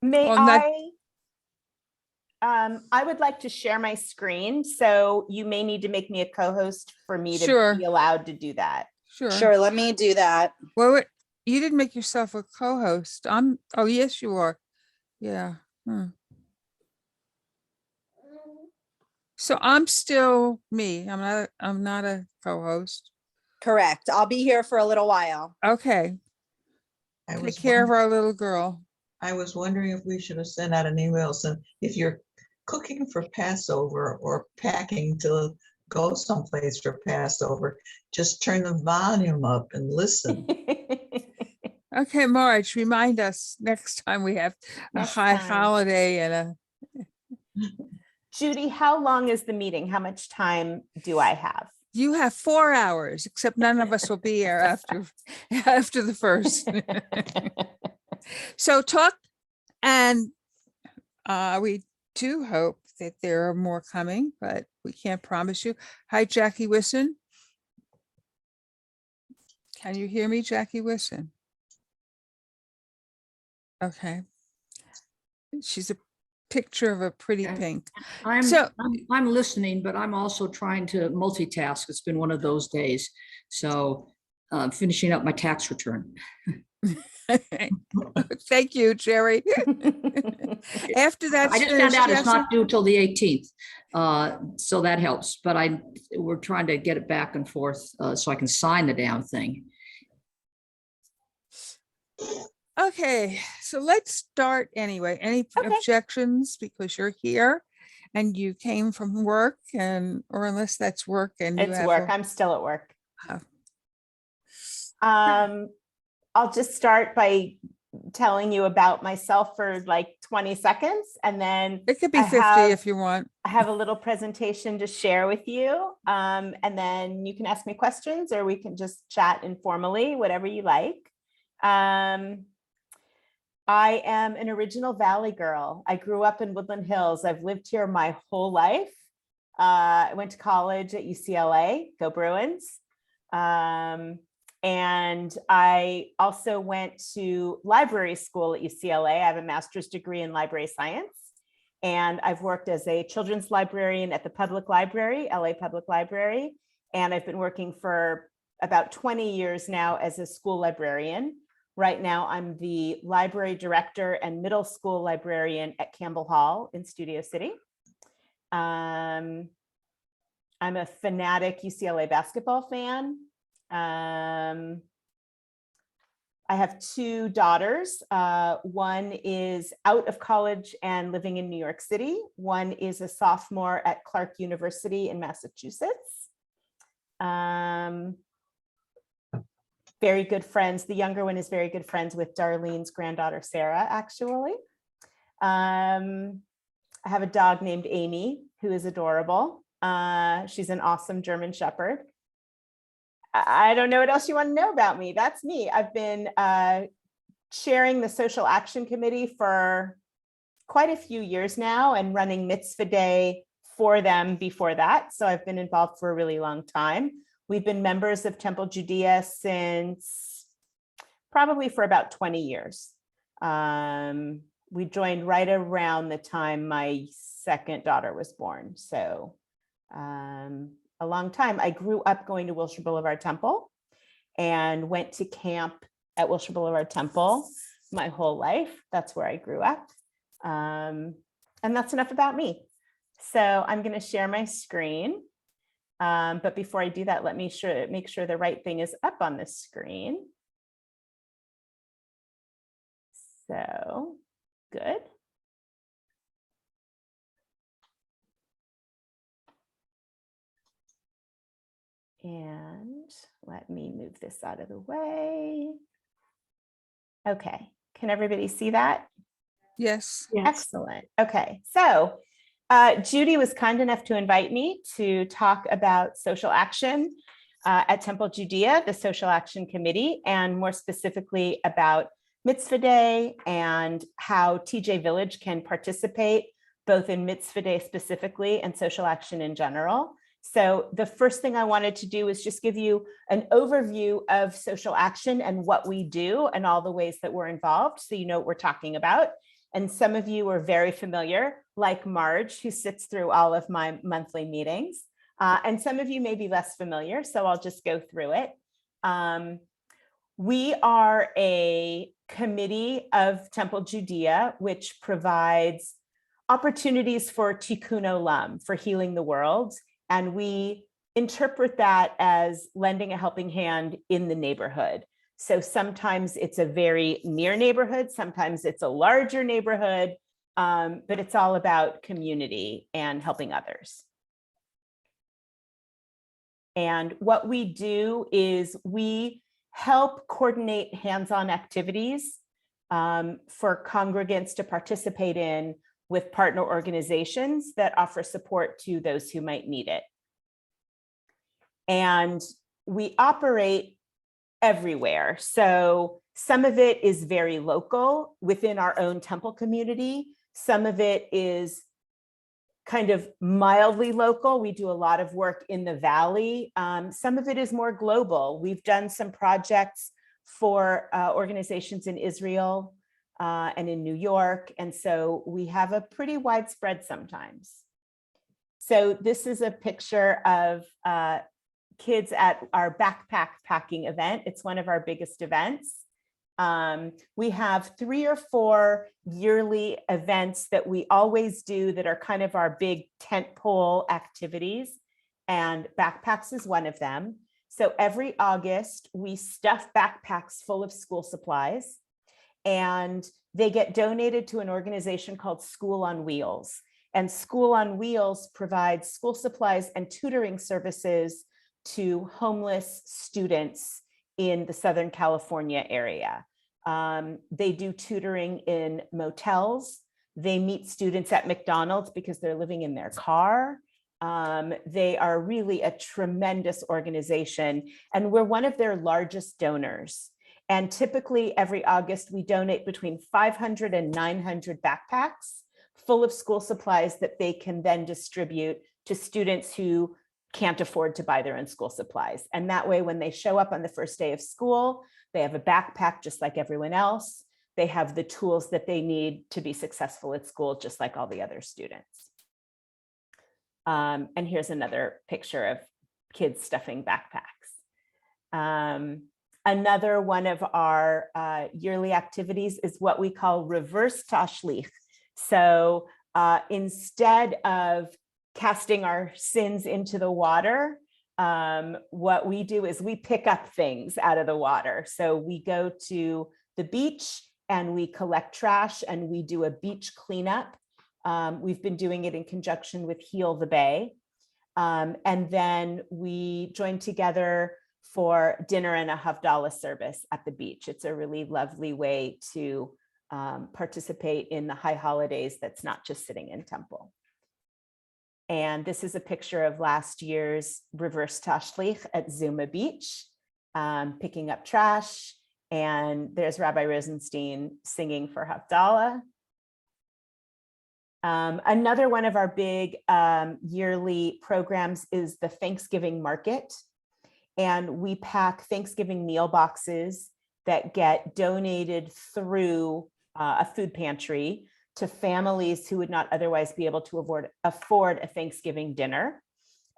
May On that- I would like to share my screen, so you may need to make me a co-host for me to Sure. be allowed to do that. Sure. Sure, let me do that. Well, you didn't make yourself a co-host. Oh, yes, you are. Yeah. So I'm still me. I'm not a co-host. Correct. I'll be here for a little while. Okay. I Take was care of wondering- our little girl. I was wondering if we should have sent out an email. So if you're cooking for Passover or packing to go someplace for Passover, just turn the volume up and listen. Okay, Marge, remind us next time we have a Next high time. holiday and Judy, how long is the meeting? How much time do I have? you have 4 hours, except none of us will be here after the first. So talk, and we do hope that there are more coming, but we can't promise you. Hi, Jackie Wisson. Can you hear me, Jackie Wisson? Okay. She's a picture of a pretty Okay. pink. I'm, So- I'm listening, but I'm also trying to multitask. It's been one of those days. So finishing up my tax return. Thank you, Jerry. After that, I just found out it's not due till the 18th. So that helps, but we're trying to get it back and forth so I can sign the damn thing. Okay, so let's start anyway. Any Okay. objections, because you're here and you came from work, or unless that's work and you It's have work. a- I'm still at work. Oh. I'll just start by telling you about myself for like 20 seconds, and then It could be I 50 have- if you want. I have a little presentation to share with you. And then you can ask me questions, or we can just chat informally, whatever you like. I am an original Valley girl. I grew up in Woodland Hills. I've lived here my whole life. I went to college at UCLA, go Bruins. And I also went to library school at UCLA. I have a master's degree in library science. And I've worked as a children's librarian at the public library, LA Public Library. And I've been working for about 20 years now as a school librarian. Right now, I'm the library director and middle school librarian at Campbell Hall in Studio City. I'm a fanatic UCLA basketball fan. I have 2 daughters. One is out of college and living in New York City. One is a sophomore at Clark University in Massachusetts. Very good friends. The younger one is very good friends with Darlene's granddaughter, Sarah, actually. I have a dog named Amy, who is adorable. She's an awesome German Shepherd. I don't know what else you want to know about me. That's me. I've been chairing the Social Action Committee for quite a few years now and running Mitzvah Day for them before that. So I've been involved for a really long time. We've been members of Temple Judea since probably for about 20 years. We joined right around the time my second daughter was born. So a long time. I grew up going to Wilshire Boulevard Temple and went to camp at Wilshire Boulevard Temple my whole life. That's where I grew up. And that's enough about me. So I'm going to share my screen. But before I do that, let me make sure the right thing is up on the screen. So good. And let me move this out of the way. Okay, can everybody see that? Yes. Excellent. Okay, so Judy was kind enough to invite me to talk about social action at Temple Judea, the Social Action Committee, and more specifically about Mitzvah Day and how TJVillage can participate both in Mitzvah Day specifically and social action in general. So the first thing I wanted to do is just give you an overview of social action and what we do and all the ways that we're involved, so you know what we're talking about. And some of you are very familiar, like Marge, who sits through all of my monthly meetings. And some of you may be less familiar, so I'll just go through it. We are a committee of Temple Judea, which provides opportunities for tikkun olam, for healing the world. And we interpret that as lending a helping hand in the neighborhood. So sometimes it's a very near neighborhood, sometimes it's a larger neighborhood, but it's all about community and helping others. And what we do is we help coordinate hands-on activities for congregants to participate in with partner organizations that offer support to those who might need it. And we operate everywhere. So some of it is very local within our own temple community. Some of it is kind of mildly local. We do a lot of work in the Valley. Some of it is more global. We've done some projects for organizations in Israel and in New York. And so we have a pretty widespread sometimes. So this is a picture of kids at our backpack packing event. It's one of our biggest events. We have 3 or 4 yearly events that we always do that are kind of our big tentpole activities, and backpacks is one of them. So every August, we stuff backpacks full of school supplies, and they get donated to an organization called School on Wheels. And School on Wheels provides school supplies and tutoring services to homeless students in the Southern California area. They do tutoring in motels. They meet students at McDonald's because they're living in their car. They are really a tremendous organization, and we're one of their largest donors. And typically every August, we donate between 500 and 900 backpacks full of school supplies that they can then distribute to students who can't afford to buy their own school supplies. And that way, when they show up on the first day of school, they have a backpack just like everyone else. They have the tools that they need to be successful at school, just like all the other students. And here's another picture of kids stuffing backpacks. Another one of our yearly activities is what we call reverse tashlich. So instead of casting our sins into the water, what we do is we pick up things out of the water. So we go to the beach and we collect trash and we do a beach cleanup. We've been doing it in conjunction with Heal the Bay. And then we join together for dinner and a Havdalah service at the beach. It's a really lovely way to participate in the high holidays that's not just sitting in temple. And this is a picture of last year's reverse tashlich at Zuma Beach, picking up trash. And there's Rabbi Rosenstein singing for Havdalah. Another one of our big yearly programs is the Thanksgiving market. And we pack Thanksgiving meal boxes that get donated through a food pantry to families who would not otherwise be able to afford a Thanksgiving dinner.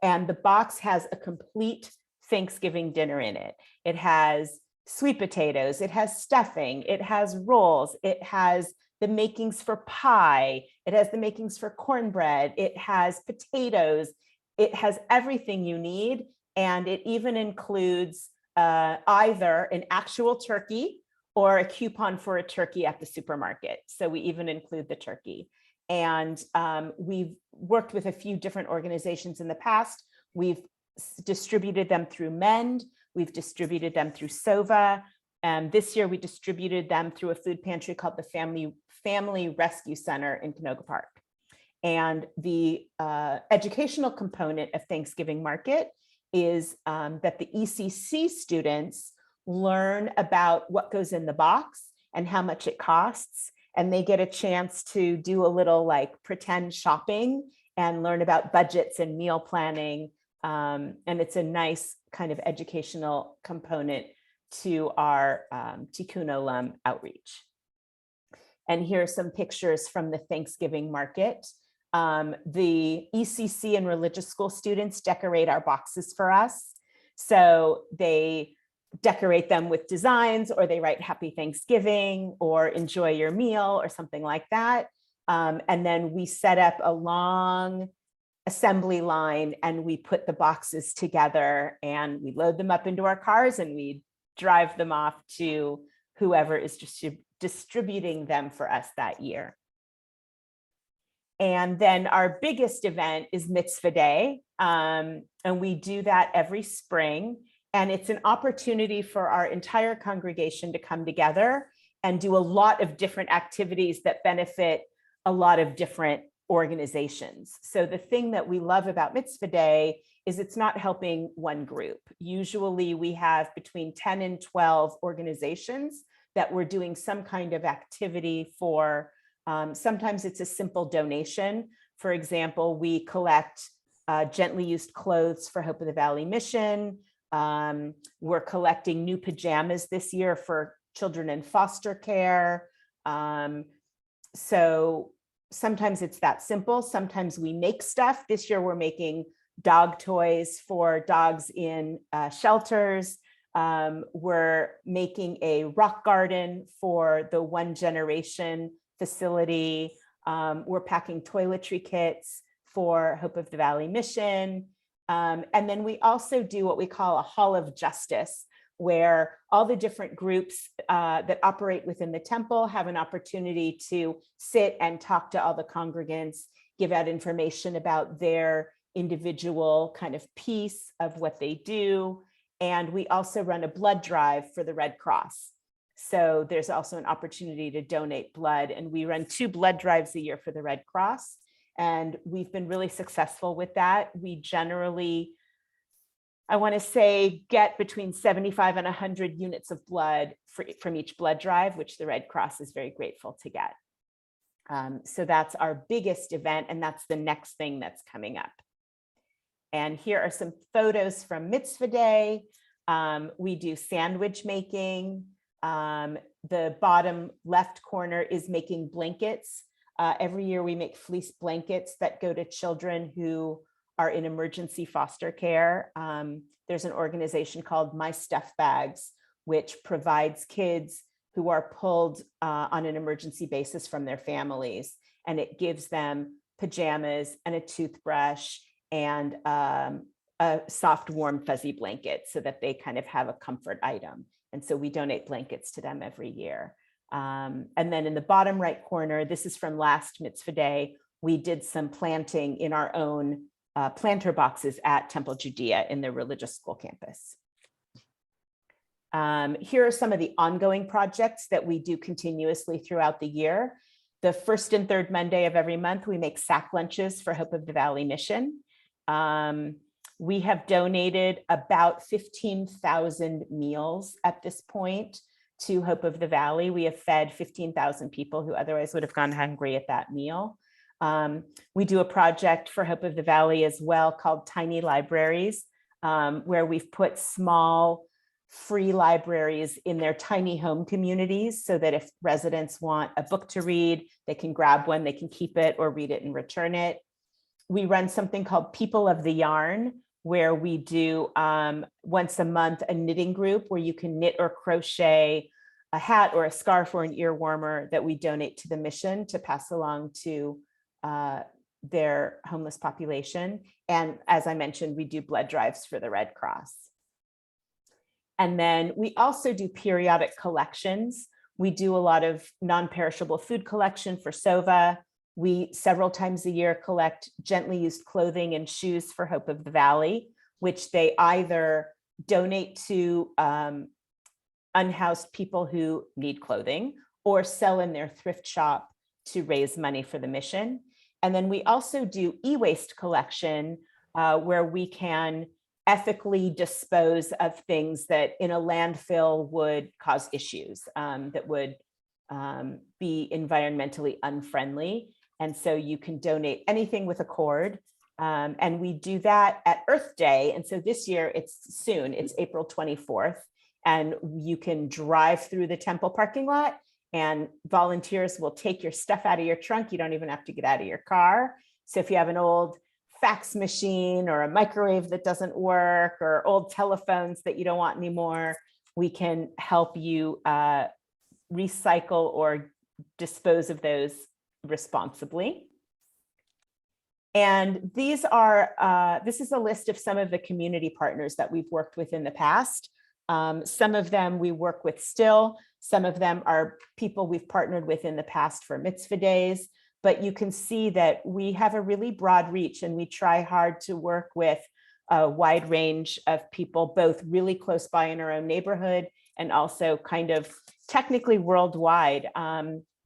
And the box has a complete Thanksgiving dinner in it. It has sweet potatoes, it has stuffing, it has rolls, it has the makings for pie, it has the makings for cornbread, it has potatoes, it has everything you need. And it even includes either an actual turkey or a coupon for a turkey at the supermarket. So we even include the turkey. And we've worked with a few different organizations in the past. We've distributed them through MEND. We've distributed them through SOVA. And this year we distributed them through a food pantry called the Family Rescue Center in Canoga Park. And the educational component of Thanksgiving Market is that the ECC students learn about what goes in the box and how much it costs. And they get a chance to do a little like pretend shopping and learn about budgets and meal planning. And it's a nice kind of educational component to our Tikkun Olam outreach. And here are some pictures from the Thanksgiving market. The ECC and religious school students decorate our boxes for us. So they decorate them with designs, or they write Happy Thanksgiving or enjoy your meal or something like that. And then we set up a long assembly line and we put the boxes together and we load them up into our cars and we drive them off to whoever is distributing them for us that year. And then our biggest event is Mitzvah Day. And we do that every spring. And it's an opportunity for our entire congregation to come together and do a lot of different activities that benefit a lot of different organizations. So the thing that we love about Mitzvah Day is it's not helping one group. Usually we have between 10 and 12 organizations that we're doing some kind of activity for. Sometimes it's a simple donation. For example, we collect gently used clothes for Hope of the Valley Mission. We're collecting new pajamas this year for children in foster care. So sometimes it's that simple. Sometimes we make stuff. This year we're making dog toys for dogs in shelters. We're making a rock garden for the One Generation facility. We're packing toiletry kits for Hope of the Valley Mission. And then we also do what we call a Hall of Justice, where all the different groups that operate within the temple have an opportunity to sit and talk to all the congregants, give out information about their individual kind of piece of what they do. And we also run a blood drive for the Red Cross. So there's also an opportunity to donate blood, and we run 2 blood drives a year for the Red Cross. And we've been really successful with that. We generally, I want to say, get between 75 and 100 units of blood from each blood drive, which the Red Cross is very grateful to get. So that's our biggest event, and that's the next thing that's coming up. And here are some photos from Mitzvah Day. We do sandwich making. The bottom left corner is making blankets. Every year we make fleece blankets that go to children who are in emergency foster care. There's an organization called My Stuff Bags, which provides kids who are pulled on an emergency basis from their families. And it gives them pajamas and a toothbrush and a soft, warm, fuzzy blanket so that they kind of have a comfort item. And so we donate blankets to them every year. And then in the bottom right corner, this is from last Mitzvah Day, we did some planting in our own planter boxes at Temple Judea in the religious school campus. Here are some of the ongoing projects that we do continuously throughout the year. The first and third Monday of every month, we make sack lunches for Hope of the Valley Mission. We have donated about 15,000 meals at this point to Hope of the Valley. We have fed 15,000 people who otherwise would have gone hungry at that meal. We do a project for Hope of the Valley as well called Tiny Libraries, where we've put small free libraries in their tiny home communities so that if residents want a book to read, they can grab one, they can keep it or read it and return it. We run something called People of the Yarn, where we do once a month a knitting group where you can knit or crochet a hat or a scarf or an ear warmer that we donate to the mission to pass along to their homeless population. And as I mentioned, we do blood drives for the Red Cross. And then we also do periodic collections. We do a lot of non-perishable food collection for SOVA. We several times a year collect gently used clothing and shoes for Hope of the Valley, which they either donate to unhoused people who need clothing or sell in their thrift shop to raise money for the mission. And then we also do e-waste collection where we can ethically dispose of things that in a landfill would cause issues, that would be environmentally unfriendly. And so you can donate anything with a cord. And we do that at Earth Day. And so this year it's soon, it's April 24th. And you can drive through the temple parking lot and volunteers will take your stuff out of your trunk. You don't even have to get out of your car. So if you have an old fax machine or a microwave that doesn't work, or old telephones that you don't want anymore, we can help you recycle or dispose of those responsibly. And these are, this is a list of some of the community partners that we've worked with in the past. Some of them we work with still. Some of them are people we've partnered with in the past for Mitzvah days. But you can see that we have a really broad reach, and we try hard to work with a wide range of people, both really close by in our own neighborhood and also kind of technically worldwide.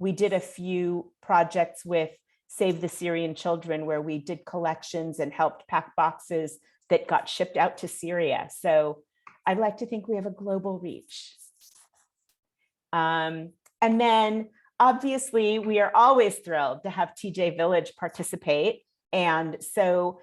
We did a few projects with Save the Syrian Children, where we did collections and helped pack boxes that got shipped out to Syria. So I'd like to think we have a global reach. And then obviously we are always thrilled to have TJVillage participate. And so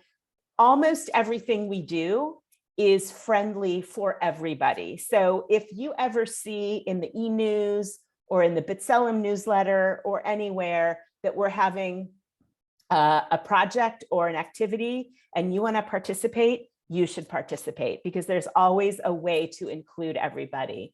almost everything we do is friendly for everybody. So if you ever see in the e-news or in the B'Tselem newsletter or anywhere that we're having a project or an activity and you want to participate, you should participate, because there's always a way to include everybody.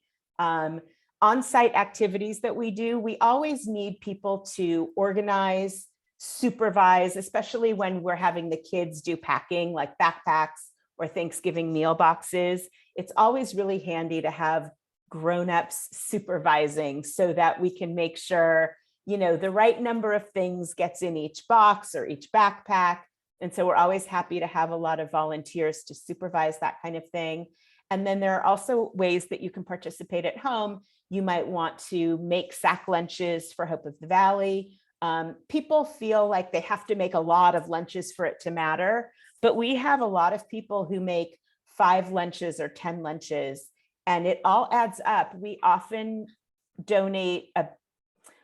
On-site activities that we do, we always need people to organize, supervise, especially when we're having the kids do packing like backpacks or Thanksgiving meal boxes. It's always really handy to have grown-ups supervising so that we can make sure, you know, the right number of things gets in each box or each backpack. And so we're always happy to have a lot of volunteers to supervise that kind of thing. And then there are also ways that you can participate at home. You might want to make sack lunches for Hope of the Valley. People feel like they have to make a lot of lunches for it to matter, but we have a lot of people who make 5 lunches or 10 lunches, and it all adds up. We often donate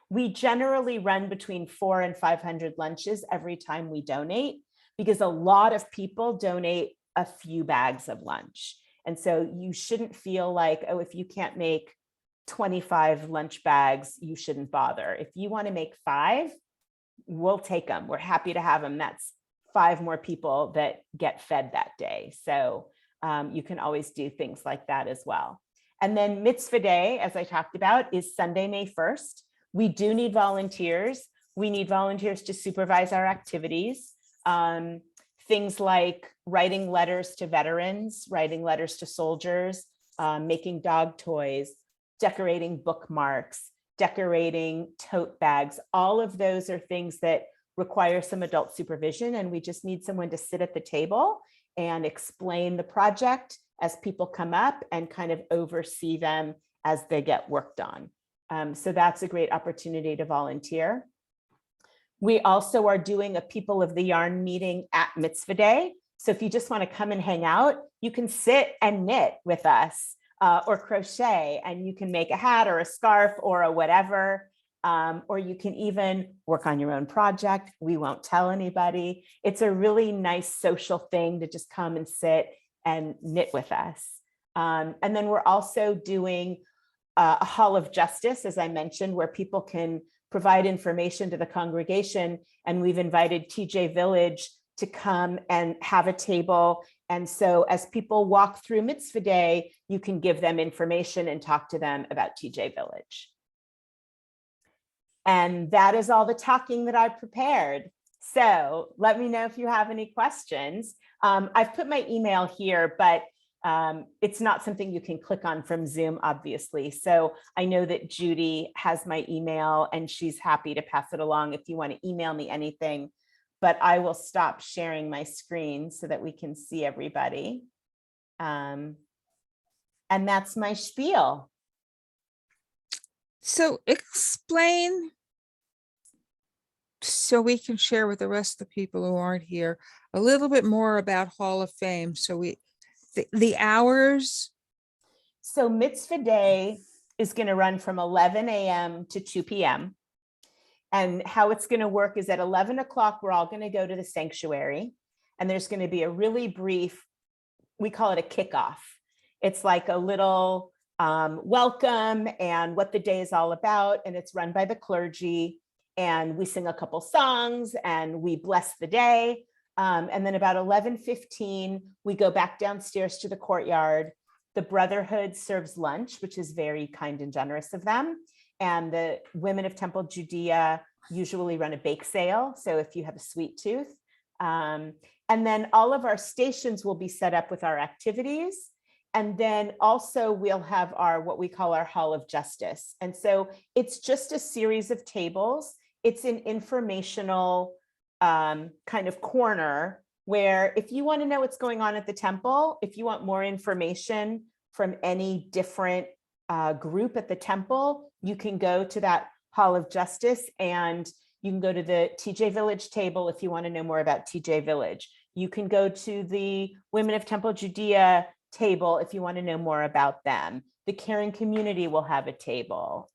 we generally run between 400 and 500 lunches every time we donate, because a lot of people donate a few bags of lunch. And so you shouldn't feel like, oh, if you can't make 25 lunch bags, you shouldn't bother. If you want to make 5, we'll take them. We're happy to have them. That's 5 more people that get fed that day. So you can always do things like that as well. And then Mitzvah Day, as I talked about, is Sunday, May 1st. We do need volunteers. We need volunteers to supervise our activities. Things like writing letters to veterans, writing letters to soldiers, making dog toys, decorating bookmarks, decorating tote bags. All of those are things that require some adult supervision, and we just need someone to sit at the table and explain the project as people come up and kind of oversee them as they get worked on. So that's a great opportunity to volunteer. We also are doing a People of the Yarn meeting at Mitzvah Day. So if you just want to come and hang out, you can sit and knit with us or crochet, and you can make a hat or a scarf or a whatever, or you can even work on your own project. We won't tell anybody. It's a really nice social thing to just come and sit and knit with us. And then we're also doing a Hall of Justice, as I mentioned, where people can provide information to the congregation. And we've invited TJVillage to come and have a table. And so as people walk through Mitzvah Day, you can give them information and talk to them about TJVillage. And that is all the talking that I prepared. So let me know if you have any questions. I've put my email here, but it's not something you can click on from Zoom, obviously. So I know that Judy has my email and she's happy to pass it along if you want to email me anything, but I will stop sharing my screen so that we can see everybody. And that's my spiel. So explain, so we can share with the rest of the people who aren't here a little bit more about Hall of Fame. So the hours. So Mitzvah Day is going to run from 11 a.m. to 2 p.m. And how it's going to work is at 11 o'clock, we're all going to go to the sanctuary, and there's going to be a really brief, we call it a kickoff. It's like a little welcome and what the day is all about. And it's run by the clergy. And we sing a couple songs and we bless the day. And then about 11:15, we go back downstairs to the courtyard. The Brotherhood serves lunch, which is very kind and generous of them. And the women of Temple Judea usually run a bake sale. So if you have a sweet tooth, and then all of our stations will be set up with our activities. And then also we'll have our, what we call our Hall of Justice. And so it's just a series of tables. It's an informational kind of corner where if you want to know what's going on at the temple, if you want more information from any different group at the temple, you can go to that Hall of Justice, and you can go to the TJVillage table if you want to know more about TJVillage. You can go to the Women of Temple Judea table if you want to know more about them. The caring community will have a table.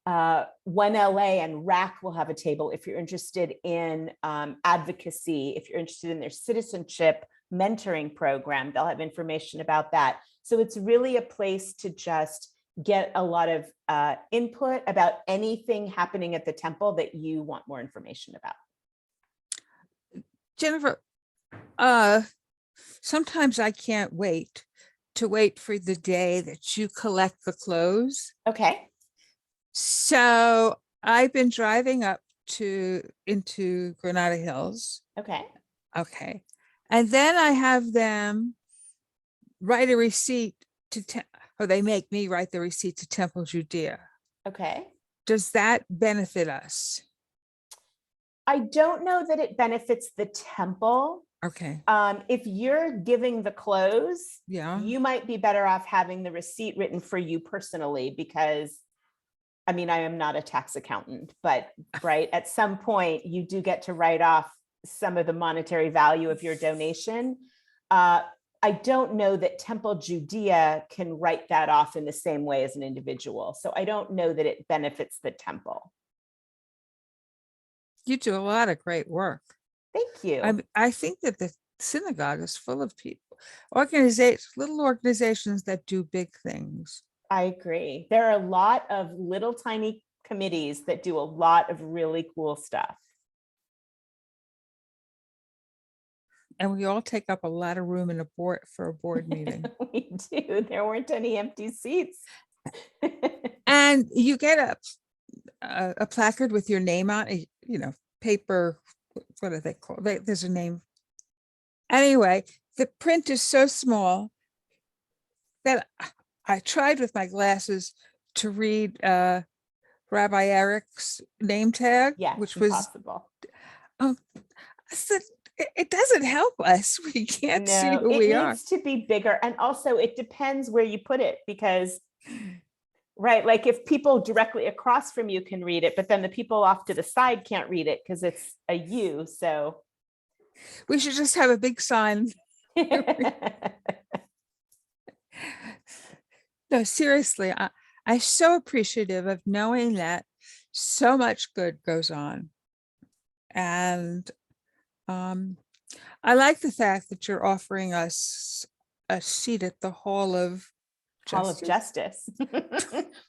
1LA and RAC will have a table if you're interested in advocacy, if you're interested in their citizenship mentoring program, they'll have information about that. So it's really a place to just get a lot of input about anything happening at the temple that you want more information about. Jennifer, sometimes I can't wait for the day that you collect the clothes. Okay. So I've been driving up into Granada Hills. Okay. Okay. And then I have them write a receipt or they make me write the receipt to Temple Judea. Okay. Does that benefit us? I don't know that it benefits the temple. Okay. If you're giving the clothes, Yeah. you might be better off having the receipt written for you personally, because I mean, I am not a tax accountant, but right, at some point you do get to write off some of the monetary value of your donation. I don't know that Temple Judea can write that off in the same way as an individual. So I don't know that it benefits the temple. You do a lot of great work. Thank you. I think that the synagogue is full of people, little organizations that do big things. I agree. There are a lot of little tiny committees that do a lot of really cool stuff. And we all take up a lot of room in for a board meeting. We do. There weren't any empty seats. And you get a placard with your name on it, paper, what are they called? There's a name. Anyway, the print is so small that I tried with my glasses to read Rabbi Eric's name tag, Yeah, which impossible. I said, it doesn't help us. We can't see who we are. It needs to be bigger. And also it depends where you put it, because, right, like if people directly across from you can read it, but then the people off to the side can't read it because it's a U. So we should just have a big sign. No, seriously, I'm so appreciative of knowing that so much good goes on. And I like the fact that you're offering us a seat at the Hall of Justice.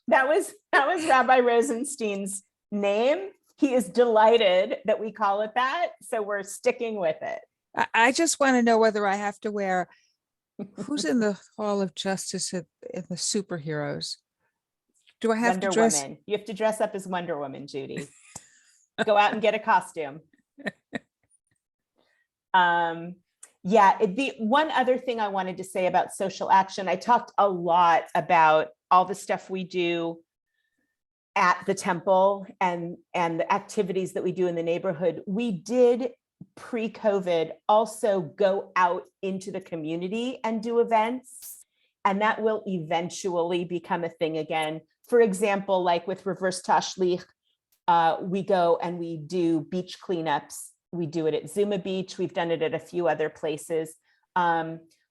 That was Rabbi Rosenstein's name. He is delighted that we call it that. So we're sticking with it. I just want to know whether I have to wear, who's in the Hall of Justice in the superheroes? Do I have Wonder to dress? Woman. You have to dress up as Wonder Woman, Judy. Go out and get a costume. The one other thing I wanted to say about social action, I talked a lot about all the stuff we do at the temple and the activities that we do in the neighborhood. We did pre-COVID also go out into the community and do events, and that will eventually become a thing again. For example, like with Reverse Tashlich, we go and we do beach cleanups. We do it at Zuma Beach. We've done it at a few other places.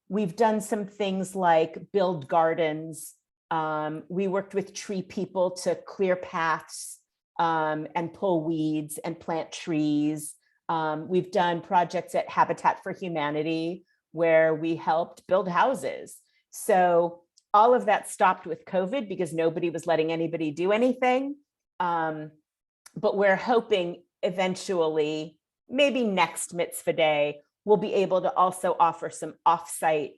We've done some things like build gardens. We worked with tree people to clear paths and pull weeds and plant trees. We've done projects at Habitat for Humanity where we helped build houses. So all of that stopped with COVID because nobody was letting anybody do anything. But we're hoping eventually, maybe next Mitzvah day, we'll be able to also offer some offsite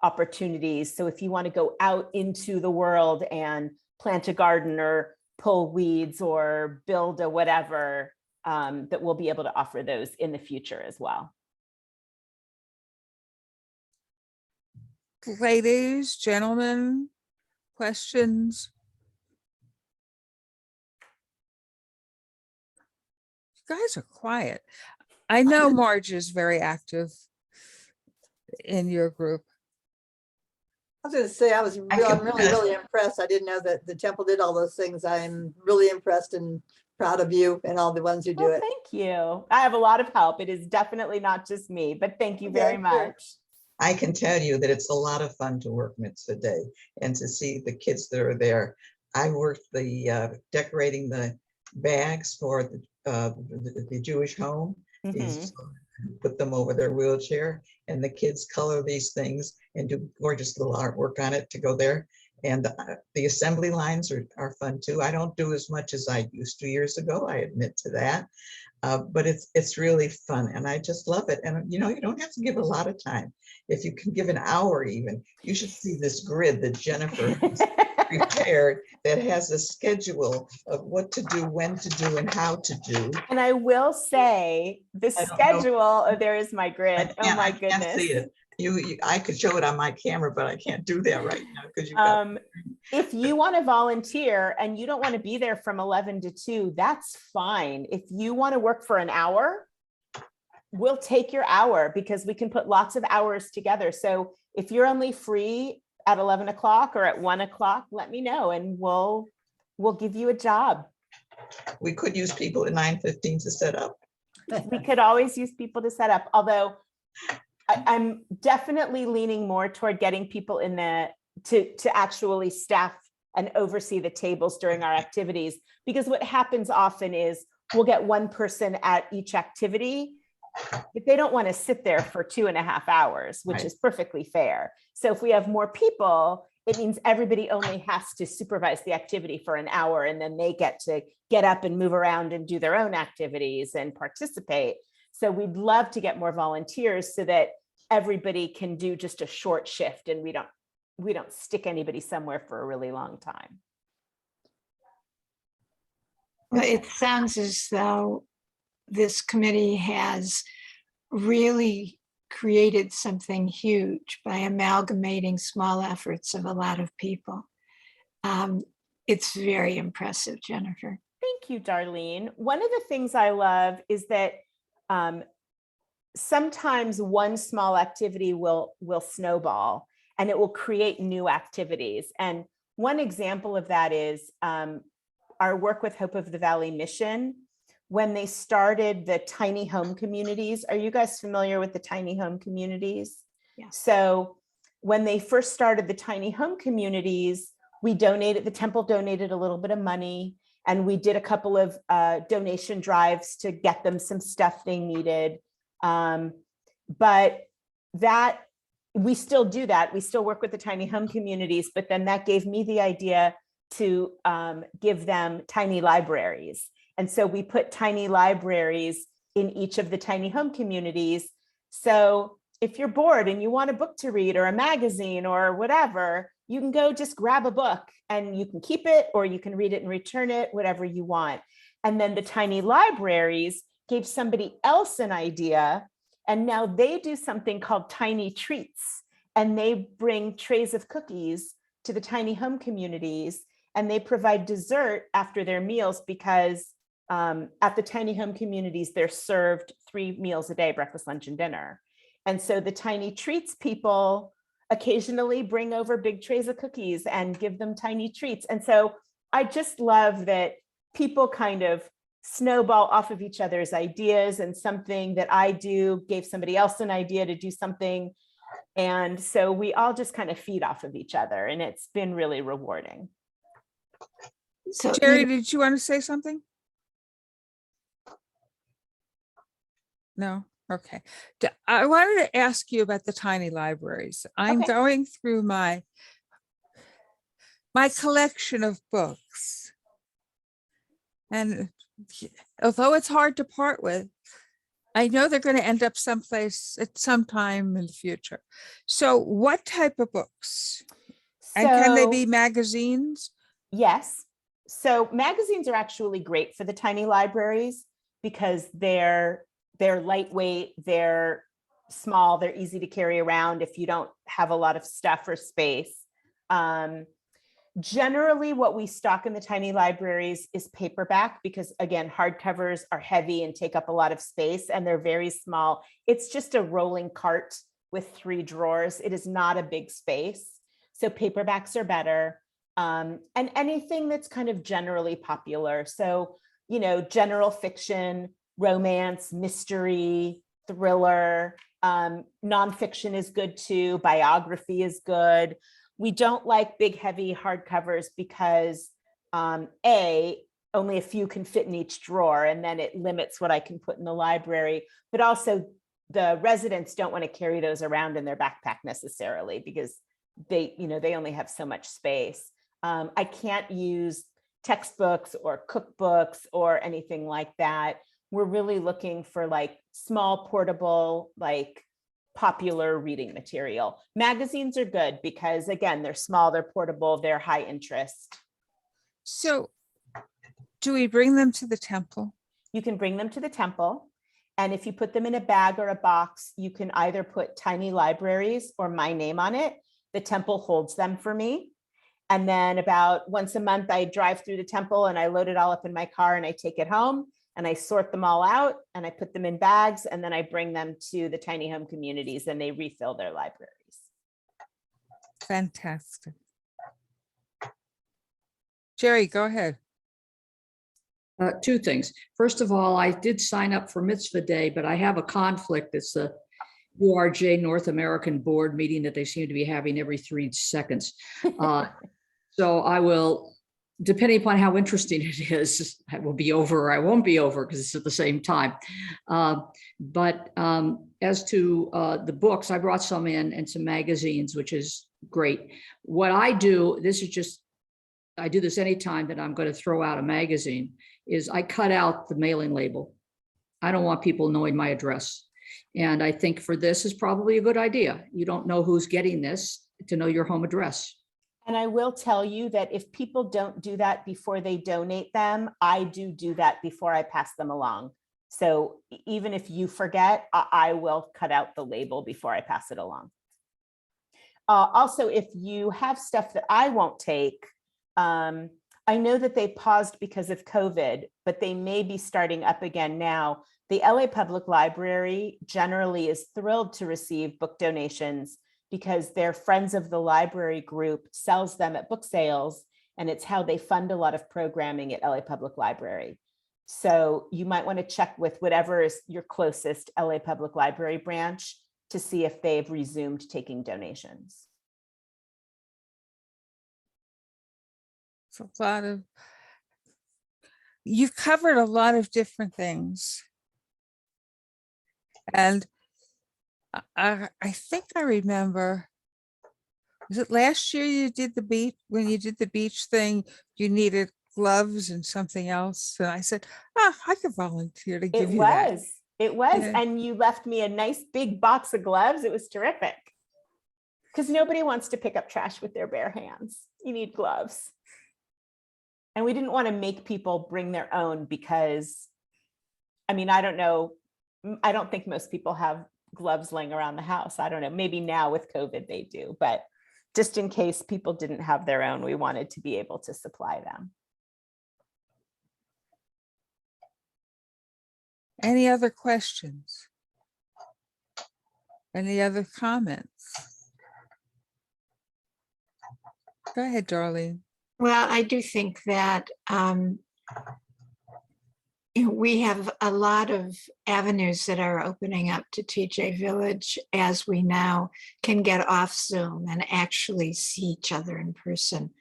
opportunities. So if you want to go out into the world and plant a garden or pull weeds or build a whatever, that we'll be able to offer those in the future as well. Ladies, gentlemen, questions? You guys are quiet. I know Marge is very active in your group. I was going to say, I'm really impressed. I didn't know that the temple did all those things. I'm really impressed and proud of you and all the ones who do Well, it. thank you. I have a lot of help. It is definitely not just me, but thank you very Okay, sure. much. I can tell you that it's a lot of fun to work Mitzvah Day and to see the kids that are there. I worked the decorating the bags for the Jewish home. These put them over their wheelchair, and the kids color these things and do gorgeous little artwork on it to go there. And the assembly lines are fun too. I don't do as much as I used to years ago, I admit to that. But it's really fun, and I just love it. And you know, you don't have to give a lot of time. If you can give an hour even, you should see this grid that Jennifer has prepared that has a schedule of what to do, when to do, and how to do. And I will say the I don't know. schedule, oh, there is my grid. Oh my I can't see goodness. it. I could show it on my camera, but I can't do that right now because you've got. If you want to volunteer and you don't want to be there from 11 to 2, that's fine. If you want to work for an hour, we'll take your hour because we can put lots of hours together. So if you're only free at 11 o'clock or at 1 o'clock, let me know and we'll give you a job. We could use people at 9:15 to set up. We could always use people to set up, although I'm definitely leaning more toward getting people in to actually staff and oversee the tables during our activities, because what happens often is we'll get one person at each activity, but they don't want to sit there for 2.5 hours, which Right. is perfectly fair. So if we have more people, it means everybody only has to supervise the activity for an hour, and then they get to get up and move around and do their own activities and participate. So we'd love to get more volunteers so that everybody can do just a short shift and we don't stick anybody somewhere for a really long time. Well, it sounds as though this committee has really created something huge by amalgamating small efforts of a lot of people. It's very impressive, Jennifer. Thank you, Darlene. One of the things I love is that sometimes one small activity will snowball and it will create new activities. And one example of that is our work with Hope of the Valley Mission. When they started the tiny home communities, are you guys familiar with the tiny home communities? Yeah. So when they first started the tiny home communities, the temple donated a little bit of money, and we did a couple of donation drives to get them some stuff they needed. But that we still do that. We still work with the tiny home communities, but then that gave me the idea to give them tiny libraries. And so we put tiny libraries in each of the tiny home communities. So if you're bored and you want a book to read or a magazine or whatever, you can go just grab a book and you can keep it, or you can read it and return it, whatever you want. And then the tiny libraries gave somebody else an idea, and now they do something called tiny treats, and they bring trays of cookies to the tiny home communities, and they provide dessert after their meals, because at the tiny home communities, they're served 3 meals a day, breakfast, lunch, and dinner. And so the tiny treats people occasionally bring over big trays of cookies and give them tiny treats. And so I just love that people kind of snowball off of each other's ideas, and something that I do gave somebody else an idea to do something. And so we all just kind of feed off of each other, and it's been really rewarding. So Jerry, did you want to say something? No? Okay. I wanted to ask you about the tiny libraries. I'm Okay. going through my my collection of books. And although it's hard to part with, I know they're going to end up someplace at some time in the future. So what type of books? And can they be So, magazines? yes. So magazines are actually great for the tiny libraries because they're lightweight, they're small, they're easy to carry around if you don't have a lot of stuff or space. Generally, what we stock in the tiny libraries is paperback because, again, hardcovers are heavy and take up a lot of space and they're very small. It's just a rolling cart with 3 drawers. It is not a big space. So paperbacks are better. And anything that's kind of generally popular. So, you know, general fiction, romance, mystery, thriller, nonfiction is good too. Biography is good. We don't like big, heavy hardcovers because A, only a few can fit in each drawer, and then it limits what I can put in the library. But also the residents don't want to carry those around in their backpack necessarily because they only have so much space. I can't use textbooks or cookbooks or anything like that. We're really looking for like small, portable, like popular reading material. Magazines are good because, again, they're small, they're portable, they're high interest. So do we bring them to the temple? You can bring them to the temple. And if you put them in a bag or a box, you can either put tiny libraries or my name on it. The temple holds them for me. And then about once a month, I drive through the temple and I load it all up in my car and I take it home and I sort them all out and I put them in bags and then I bring them to the tiny home communities and they refill their libraries. Fantastic. Jerry, go ahead. 2 things. First of all, I did sign up for Mitzvah Day, but I have a conflict. It's the URJ North American board meeting that they seem to be having every 3 seconds. So I will, depending upon how interesting it is, I will be over or I won't be over because it's at the same time. But as to the books, I brought some in and some magazines, which is great. What I do, I do this anytime that I'm going to throw out a magazine, is I cut out the mailing label. I don't want people knowing my address. And I think for this is probably a good idea. You don't know who's getting this to know your home address. And I will tell you that if people don't do that before they donate them, I do that before I pass them along. So even if you forget, I will cut out the label before I pass it along. Also, if you have stuff that I won't take, I know that they paused because of COVID, but they may be starting up again now. The LA Public Library generally is thrilled to receive book donations because their Friends of the Library group sells them at book sales, and it's how they fund a lot of programming at LA Public Library. So you might want to check with whatever is your closest LA Public Library branch to see if they've resumed taking donations. It's a lot of, you've covered a lot of different things. And I think I remember, was it last year you did the beach, when you did the beach thing, you needed gloves and something else. And I said, I could volunteer to give you that. It was. Yeah. And you left me a nice big box of gloves. It was terrific. Because nobody wants to pick up trash with their bare hands. You need gloves. And we didn't want to make people bring their own because, I mean, I don't know. I don't think most people have gloves laying around the house. I don't know. Maybe now with COVID they do, but just in case people didn't have their own, we wanted to be able to supply them. Any other questions? Any other comments? Go ahead, Darlene. Well, I do think that we have a lot of avenues that are opening up to TJVillage as we now can get off Zoom and actually see each other in person.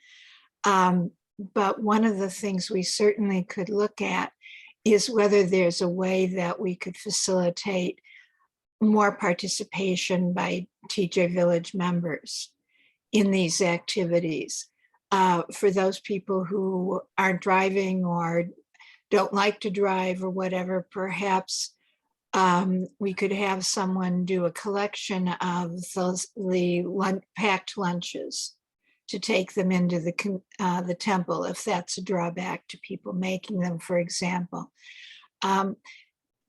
But one of the things we certainly could look at is whether there's a way that we could facilitate more participation by TJVillage members in these activities. for those people who aren't driving or don't like to drive or whatever, perhaps we could have someone do a collection of the packed lunches to take them into the temple, if that's a drawback to people making them, for example.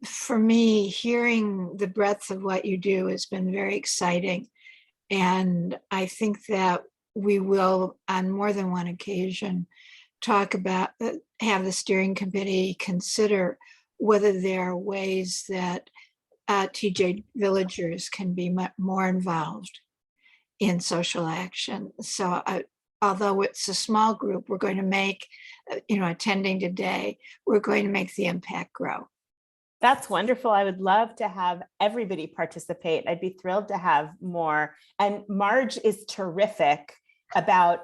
For me, hearing the breadth of what you do has been very exciting. And I think that we will, on more than one occasion, talk about, have the steering committee consider whether there are ways that TJ villagers can be more involved in social action. So although it's a small group, we're going to make, attending today, we're going to make the impact grow. That's wonderful. I would love to have everybody participate. I'd be thrilled to have more. And Marge is terrific about,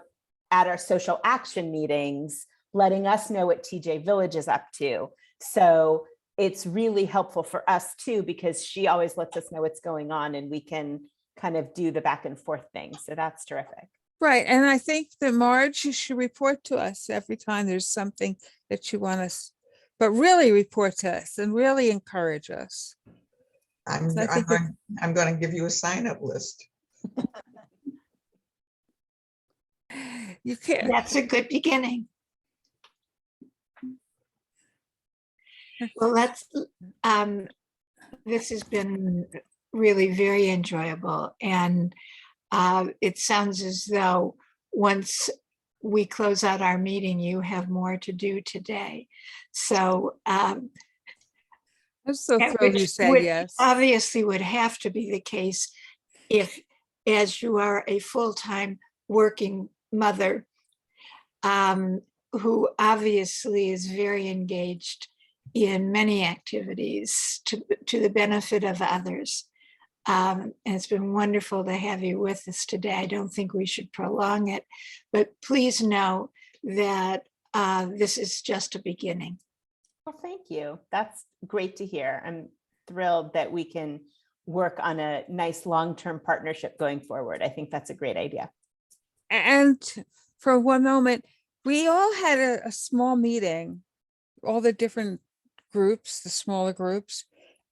at our social action meetings, letting us know what TJVillage is up to. So it's really helpful for us too, because she always lets us know what's going on and we can kind of do the back and forth thing. So that's terrific. Right. And I think that Marge, you should report to us every time there's something that you want us, but really report to us and really encourage us. I'm going to give you a sign-up list. You can't. That's a good beginning. Well, this has been really very enjoyable. And it sounds as though once we close out our meeting, you have more to do today. So I'm so and thrilled you which said would yes. obviously would have to be the case if, as you are a full-time working mother, who obviously is very engaged in many activities to the benefit of others. And it's been wonderful to have you with us today. I don't think we should prolong it, but please know that this is just a beginning. Well, thank you. That's great to hear. I'm thrilled that we can work on a nice long-term partnership going forward. I think that's a great idea. And for one moment, we all had a small meeting, all the different groups, the smaller groups.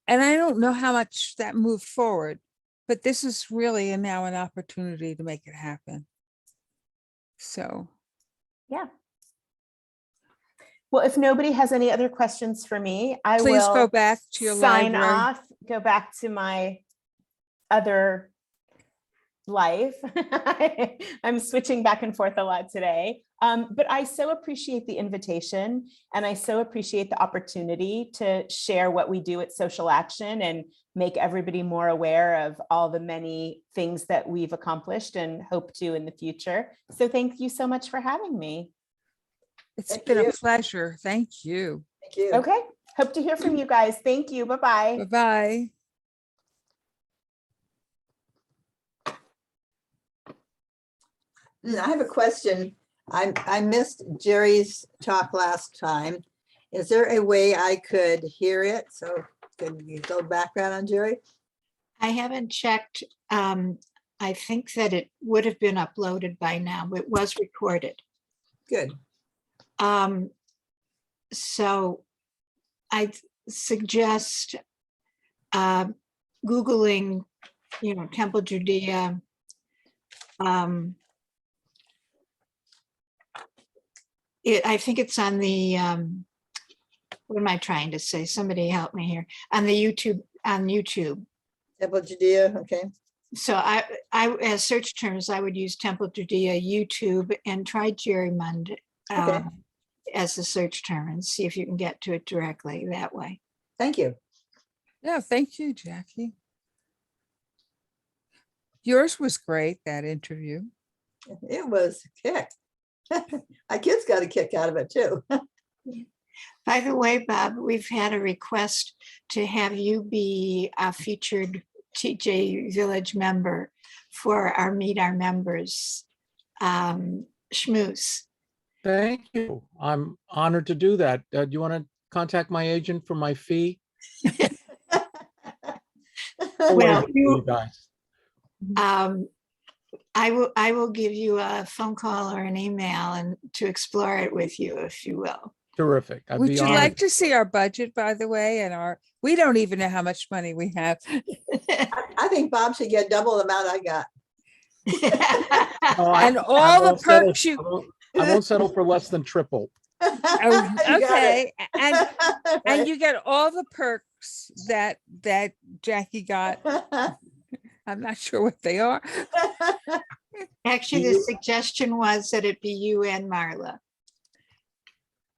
And I don't know how much that moved forward, but this is really now an opportunity to make it happen. So. Yeah. Well, if nobody has any other questions for me, I Please will go back to your sign library. off, go back to my other life. I'm switching back and forth a lot today. But I so appreciate the invitation and I so appreciate the opportunity to share what we do at Social Action and make everybody more aware of all the many things that we've accomplished and hope to in the future. So thank you so much for having me. It's Thank been you. a pleasure. Thank you. Thank you. Okay, hope to hear from you guys. Thank you. Bye-bye. Bye-bye. I have a question. I missed Jerry's talk last time. Is there a way I could hear it? So can you go background on Jerry? I haven't checked. I think that it would have been uploaded by now. It was recorded. Good. So I suggest Googling, Temple Judea. I think it's on the, what am I trying to say? Somebody help me here. On YouTube. Temple Judea, okay. So I as search terms, I would use Temple Judea, YouTube, and try Jerry Mund Okay. as the search term and see if you can get to it directly that way. Thank you. Yeah, thank you, Jackie. Yours was great, that interview. It was a kick. My kids got a kick out of it too. By the way, Bob, we've had a request to have you be a featured TJVillage member for our Meet Our Members schmooze. Thank you. I'm honored to do that. Do you want to contact my agent for my fee? Well, you guys. I will give you a phone call or an email and to explore it with you, if you will. Terrific. I'd Would be you honored. like to see our budget, by the way, and we don't even know how much money we have. I think Bob should get double the amount I got. No, And I all the won't settle- perks you, I won't settle for less than triple. oh, You got it. okay, and Right. you get all the perks that Jackie got. I'm not sure what they are. Actually, the suggestion was that it be you and Marla.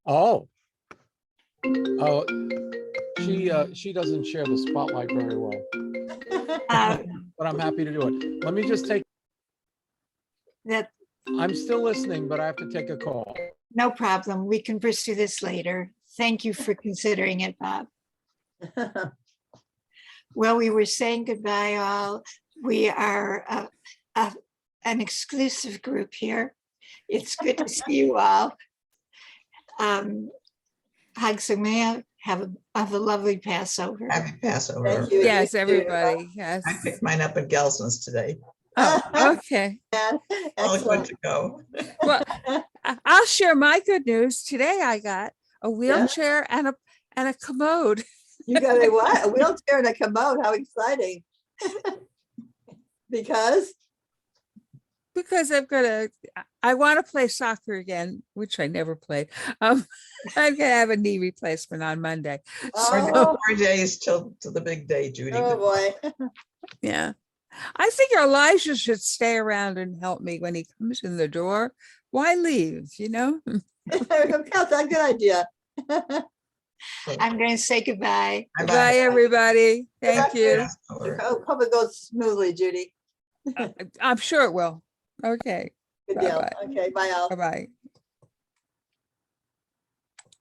Oh. Oh, she doesn't share the spotlight very well, but I'm happy to do it. Let me just take, That, I'm still listening, but I have to take a call. no problem. We can pursue this later. Thank you for considering it, Bob. Well, we were saying goodbye all. We are an exclusive group here. It's good to see you all. Hag Sameach, have a lovely Passover. Happy Passover. Thank you. Yes, too. everybody, yes. I picked mine up at Gelson's today. Oh, okay. All good Excellent. to go. Well, I'll share my good news. Today I got a wheelchair and a commode. You got a what? A wheelchair and a commode. How exciting. Because Because I want to play soccer again, which I never played. I'm gonna have a knee replacement on Monday. oh, 4 days till the big day, Judy. oh boy. Yeah. I think Elijah should stay around and help me when he comes in the door. Why leave, you know? That's a good idea. I'm going to say goodbye. Bye, everybody. Thank you. Passover. Hope it goes smoothly, Judy. I'm sure it will. Okay. Good deal. Bye-bye. Okay, bye all. Bye-bye.